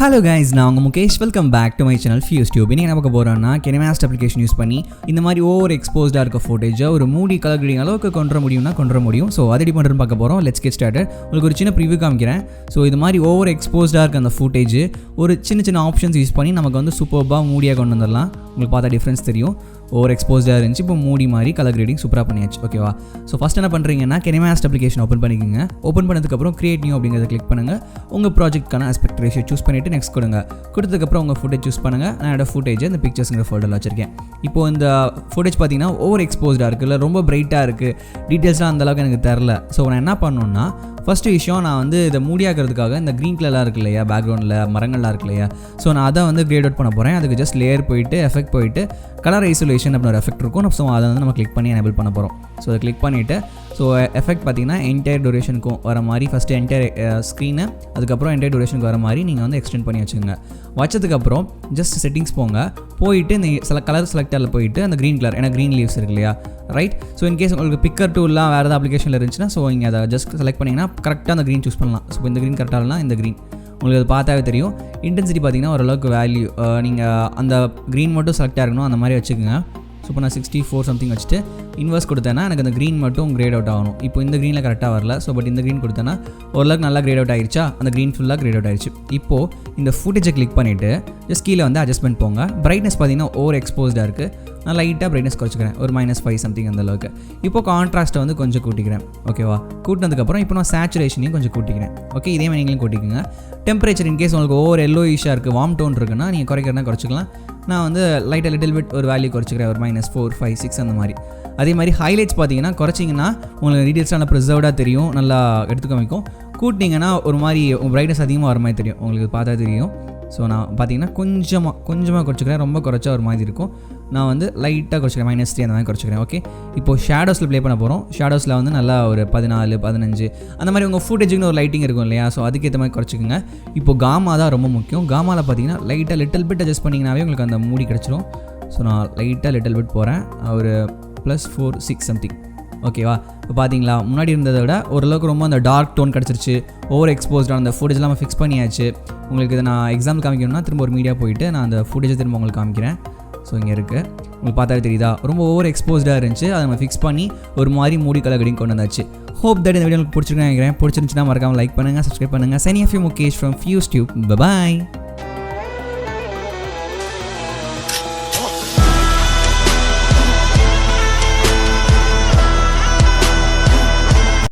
Hello guys, நான் உங்கள் Mukesh. Welcome back to my channel FuseTube. இன்றைக்கி என்ன பார்க்க போகிறோன்னா KineMaster அப்ளிகேஷன் யூஸ் பண்ணி இந்த மாதிரி ஓவர் எக்ஸ்போஸ்டாக இருக்க ஃபோட்டேஜை ஒரு மூடி கலர் கிரேடிங் அளவுக்கு கொண்டு முடியும். ஸோ அது எப்படி பண்ணுறதுன்னு பார்க்க போகிறோம். Let's get started. உங்களுக்கு ஒரு சின்ன ப்ரிவ்யூ காமிக்கிறேன். ஸோ இது மாதிரி ஓவர் எக்ஸ்போஸ்டாக இருக்க அந்த ஃபோட்டேஜ் ஒரு சின்ன ஆப்ஷன்ஸ் யூஸ் பண்ணி நமக்கு வந்து சூப்பர்பாக மூடியாக கொண்டு வந்துடலாம். உங்களுக்கு பார்த்தா டிஃப்ரென்ஸ் தெரியும். ஓவர் எக்ஸ்போஸ்டாக இருந்துச்சு, இப்போ மூடி மாதிரி கலர் கிரேடிங் சூப்பராக பண்ணியாச்சு. ஓகேவா? ஸோ ஃபஸ்ட் என்ன பண்ணுறீங்கன்னா KineMaster அப்ளிகேஷன் ஓப்பன் பண்ணிக்கோங்க. ஓப்பன் பண்ணதுக்கப்புறம் கிரியேட் நியூ அப்படிங்கிறத கிளிக் பண்ணுங்கள். உங்கள் ப்ராஜெக்ட்கான ஆஸ்பெக்ட் ரேஷியோ சூஸ் பண்ணிவிட்டு நெக்ஸ்ட் கொடுத்ததுக்கப்புறம் உங்கள் ஃபுட்டேஜ் சூஸ் பண்ணுங்கள். நான் என்னோட ஃபுட்டேஜ் இந்த பிக்சர்ஸுங்கிற ஃபோல்டரில் வச்சுருக்கேன். இப்போ இந்த ஃபுட்டேஜ் பார்த்தீங்கன்னா ஓவர் எக்ஸ்போஸ்டாக இருக்குல்ல, ரொம்ப பிரைட்டாக இருக்குது, டீட்டெயில்ஸ்லாம் அந்தளவுக்கு எனக்கு தெரில. ஸோ நான் என்ன பண்ணணுன்னா ஃபஸ்ட்டு விஷயம் நான் வந்து இதை மூடியாக்கிறதுக்காக இந்த க்ரீன் கலர்லாம் இருக்கு இல்லையா, பேக்ரவுண்டில் மரங்கள்லாம் இருக்கு இல்லையா, ஸோ நான் அதை வந்து கிரேட் அவுட் பண்ண போகிறேன். அதுக்கு ஜஸ்ட் லேயர் போயிட்டு எஃபெக்ட் போயிட்டு கலர் ஐசோலேஷன் அப்படின்னு ஒரு எஃபெக்ட் இருக்கும். ஸோ அதை வந்து நம்ம கிளிக் பண்ணி எனேபிள் பண்ண போகிறோம். ஸோ அதை கிளிக் பண்ணிவிட்டு ஸோ எஃபெக்ட் பார்த்தீங்கன்னா என்டையர் டூரேஷனுக்கும் வர மாதிரி ஃபஸ்ட்டு என்டையர் ஸ்க்ரீனு, அதுக்கப்புறம் என்டையர் டூரேஷனுக்கு வர மாதிரி நீங்கள் வந்து எக்ஸ்டெண்ட் பண்ணி வச்சுக்கோங்க. வச்சதுக்கப்புறம் ஜஸ்ட் செட்டிங்ஸ் போயிட்டு இந்த கலர் செலக்டரில் போயிட்டு அந்த க்ரீன் கலர், ஏன்னா க்ரீன் லீவ்ஸ் இருக்கு இல்லையா, ரைட். ஸோ இன்கேஸ் உங்களுக்கு பிக்கர் டூல்லாம் வேறு ஏதாவது அப்ளிகேஷனில் இருந்துச்சுன்னா ஸோ நீங்கள் அதை ஜஸ்ட் செலக்ட் பண்ணிங்கன்னா கரெக்டாக அந்த க்ரீன் சூஸ் பண்ணலாம். ஸோ இந்த க்ரீன் கரெக்டாக இல்லைனா இந்த க்ரீன் உங்களுக்கு அது பார்த்தாவே தெரியும். இன்டென்சிட்டி பார்த்தீங்கன்னா ஓரளவுக்கு வேல்யூ நீங்கள் அந்த க்ரீன் மட்டும் செலக்டாக இருக்கணும், அந்த மாதிரி வச்சுக்கோங்க. ஸோ இப்போ நான் 64 சம்திங் வச்சுட்டு இன்வெர்ஸ் கொடுத்தேன்னா எனக்கு அந்த க்ரீன் மட்டும் கிரேட் அவுட் ஆகணும். இப்போ இந்த க்ரீனில் கரெக்டாக வரல. ஸோ பட் இந்த க்ரீன் கொடுத்தேன்னா ஓரளவுக்கு நல்லா கிரேட் அவுட் ஆகிடுச்சா, அந்த க்ரீன் ஃபுல்லாக கிரேட் அவுட் ஆகிடுச்சு. இப்போது இந்த ஃபுட்டேஜை கிளிக் பண்ணிவிட்டு ஜஸ்ட் கீழே வந்து அட்ஜஸ்ட்மெண்ட் போங்க. பிரைட்னஸ் பார்த்தீங்கன்னா ஓவர் எக்ஸ்போஸ்டாக இருக்குது, நான் லைட்டாக பிரைட்னஸ் குறைச்சிக்கிறேன், ஒரு -5 சம்திங் அந்த அளவுக்கு. இப்போ கான்ட்ராஸ்ட்டை வந்து கொஞ்சம் கூட்டிக்கிறேன். ஓகேவா? கூட்டினதுக்கப்புறம் இப்போ நான் சேச்சுரேஷனையும் கொஞ்சம் கூட்டிக்கிறேன். ஓகே, இதே மாதிரி நீங்களும் கூட்டிக்கோங்க. டெம்பரேச்சர் இன்கேஸ் உங்களுக்கு ஓவர் எல்லோயிஷாக இருக்குது, வார்ம் டோன் இருக்குன்னா நீங்கள் குறைக்கிறனா குறைச்சிக்கலாம். நான் வந்து லைட்டாக லிட்டில் பிட் ஒரு வேல்யூ குறைச்சிக்கிறேன், ஒரு -4, 5, 6 அந்த மாதிரி. அதே மாதிரி ஹைலைட்ஸ் பார்த்தீங்கன்னா குறைச்சிங்கன்னா உங்களுக்கு டீட்டெயில்ஸ் நல்லா ப்ரிசர்வ்டாக தெரியும், நல்லா எடுத்துக்க வைக்கும். கூட்டிங்கன்னா ஒரு மாதிரி பிரைட்னஸ் அதிகமாக வர மாதிரி தெரியும், உங்களுக்கு பார்த்தா தெரியும். ஸோ நான் பார்த்தீங்கன்னா கொஞ்சமாக குறைச்சிக்கிறேன், ரொம்ப குறைச்சா ஒரு மாதிரி இருக்கும். நான் வந்து லைட்டாக குறைச்சிக்கிறேன், -3 அந்த மாதிரி குறைச்சிக்கிறேன். ஓகே, இப்போது ஷேடோஸில் ப்ளே பண்ண போகிறோம். ஷேடோஸில் வந்து நல்லா ஒரு 14, 15 அந்த மாதிரி உங்கள் ஃபுட்டேஜுக்குன்னு ஒரு லைட்டிங் இருக்கும் இல்லையா, ஸோ அதுக்கேற்ற மாதிரி குறைச்சிக்கோங்க. இப்போ காமா தான் ரொம்ப முக்கியம். காமாவில் பார்த்தீங்கன்னா லைட்டாக லிட்டில் பிட் அட்ஜஸ்ட் பண்ணிங்கனாவே உங்களுக்கு அந்த மூடி கிடச்சிரும். ஸோ நான் லைட்டாக லிட்டில் பிட் போகிறேன், ஒரு +4, 6 சம்திங். ஓகேவா? இப்போ பார்த்தீங்களா, முன்னாடி இருந்ததை விட ஓரளவுக்கு ரொம்ப அந்த டார்க் டோன் கிடச்சிருச்சு. ஓவர் எக்ஸ்போஸ்டான அந்த ஃபுட்டேஜ்லாம் நம்ம ஃபிக்ஸ் பண்ணியாச்சு. உங்களுக்கு இதை நான் எக்ஸாம்பிள் காமிக்கணும்னா திரும்ப ஒரு மீடியா போயிட்டு நான் அந்த ஃபுட்டேஜை திரும்ப உங்களுக்கு காமிக்கிறேன். ஸோ இங்கே இருக்குது, உங்களுக்கு பார்த்தாவே தெரியுதா, ரொம்ப ஓவர் எக்ஸ்போஸ்டாக இருந்துச்சு. அதை நம்ம ஃபிக்ஸ் பண்ணி ஒரு மாதிரி மூடி கலர் கிரேடிங் கொண்டு வந்தாச்சு. ஹோப் தட் இந்த வீடியோ உங்களுக்கு பிடிச்சிருக்கேன் நினைக்கிறேன். பிடிச்சிருந்துச்சுன்னா மறக்காமல் லைக் பண்ணுங்கள், சப்ஸ்கிரைப் பண்ணுங்கள். Signing off you Mukesh from FuseTube. By.